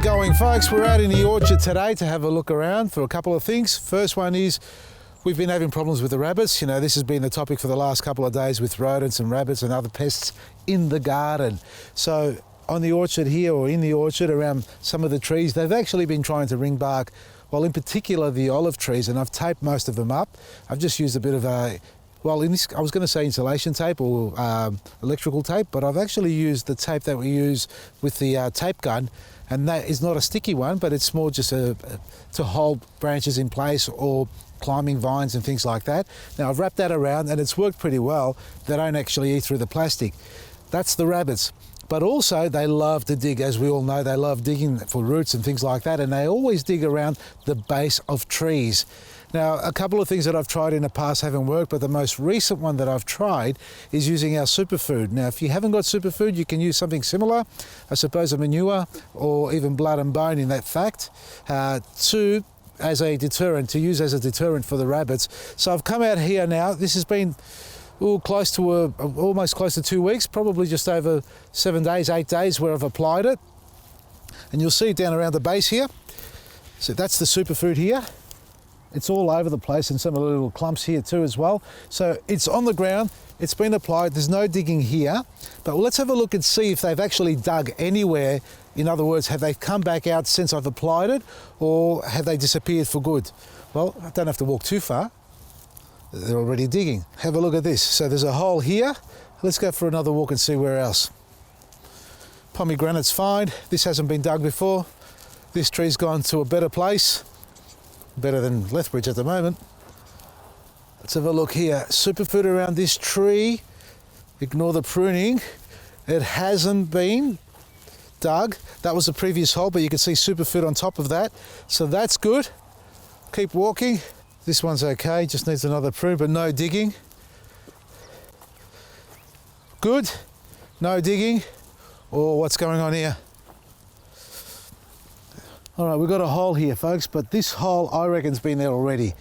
going, folks? We're out in the orchard today to have a look around for a couple of things. First one is we've been having problems with the rabbits. You know, this has been the topic for the last couple of days with rodents and rabbits and other pests in the garden. So on the orchard here, or in the orchard around some of the trees, they've actually been trying to ring bark, well, in particular the olive trees, and I've taped most of them up. I've just used a bit of a, well, in this, I was going to say insulation tape or electrical tape, but I've actually used the tape that we use with the tape gun, and that is not a sticky one, but it's more just to hold branches in place or climbing vines and things like that. Now I've wrapped that around and it's worked pretty well. They don't actually eat through the plastic. That's the rabbits. But also they love to dig, as we all know, they love digging for roots and things like that, and they always dig around the base of trees. Now, a couple of things that I've tried in the past haven't worked, but the most recent one that I've tried is using our Superfood. Now, if you haven't got Superfood, you can use something similar, I suppose a manure or even blood and bone in that fact, as a deterrent, to use as a deterrent for the rabbits. So I've come out here now. This has been almost close to 2 weeks, probably just over 7 days, 8 days where I've applied it. And you'll see it down around the base here. So that's the Superfood here. It's all over the place, and some of the little clumps here too as well. So it's on the ground, it's been applied, there's no digging here. But let's have a look and see if they've actually dug anywhere. In other words, have they come back out since I've applied it, or have they disappeared for good? Well, I don't have to walk too far. They're already digging. Have a look at this. So there's a hole here. Let's go for another walk and see where else. Pomegranate's fine. This hasn't been dug before. This tree's gone to a better place. Better than Lethbridge at the moment. Let's have a look here. Superfood around this tree. Ignore the pruning. It hasn't been dug. That was the previous hole, but you can see Superfood on top of that. So that's good. Keep walking. This one's okay, just needs another prune, but no digging. Good. No digging. Oh, what's going on here? All right, we've got a hole here, folks, but this hole, I reckon, has been there already.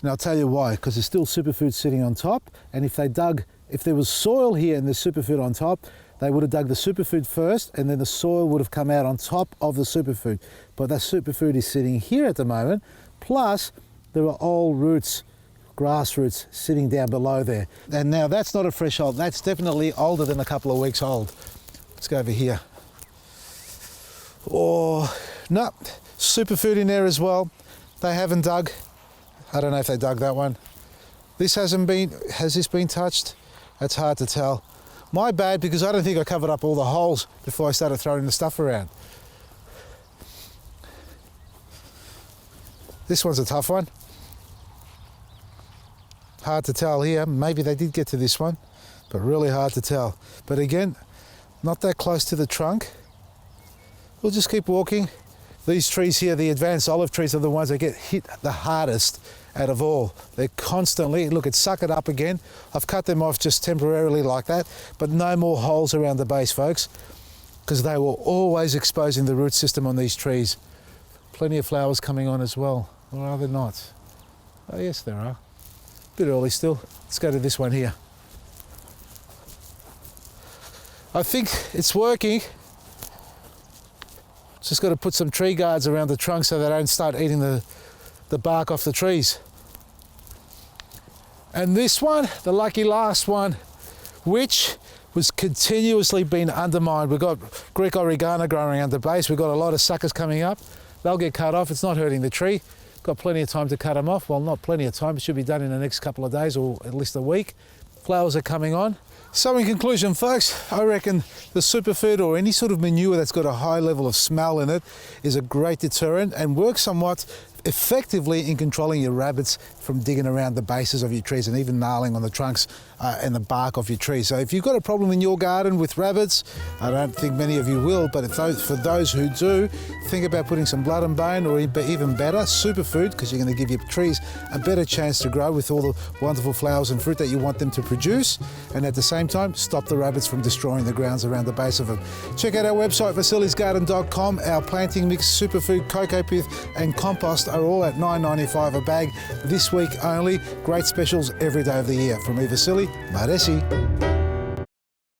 And I'll tell you why, because there's still Superfood sitting on top, and if there was soil here and there's Superfood on top, they would have dug the Superfood first, and then the soil would have come out on top of the Superfood. But that Superfood is sitting here at the moment, plus there are old roots, grass roots, sitting down below there. And now that's not a fresh hole, that's definitely older than a couple of weeks old. Let's go over here. Oh, no, Superfood in there as well. They haven't dug. I don't know if they dug that one. This hasn't been, has this been touched? That's hard to tell. My bad, because I don't think I covered up all the holes before I started throwing the stuff around. This one's a tough one. Hard to tell here. Maybe they did get to this one, but really hard to tell. But again, not that close to the trunk. We'll just keep walking. These trees here, the advanced olive trees, are the ones that get hit the hardest out of all. They're constantly, look, it's suck it up again. I've cut them off just temporarily like that, but no more holes around the base, folks, because they were always exposing the root system on these trees. Plenty of flowers coming on as well, or are there not? Oh yes, there are. A bit early still. Let's go to this one here. I think it's working. Just got to put some tree guards around the trunk so they don't start eating the bark off the trees. And this one, the lucky last one, which was continuously being undermined. We've got Greek oregano growing around the base. We've got a lot of suckers coming up. They'll get cut off. It's not hurting the tree. Got plenty of time to cut them off. Well, not plenty of time. It should be done in the next couple of days, or at least a week. Flowers are coming on. So in conclusion, folks, I reckon the Superfood, or any sort of manure that's got a high level of smell in it, is a great deterrent and works somewhat effectively in controlling your rabbits from digging around the bases of your trees and even gnarling on the trunks and the bark of your trees. So if you've got a problem in your garden with rabbits, I don't think many of you will, but for those who do, think about putting some blood and bone, or even better, Superfood, because you're going to give your trees a better chance to grow with all the wonderful flowers and fruit that you want them to produce, and at the same time stop the rabbits from destroying the grounds around the base of them. Check out our website, vasilisgarden.com. Our planting mix, Superfood, cocoa pith and compost are all at $9.95 a bag this week only. Great specials every day of the year. From me, Vasili, Maresi.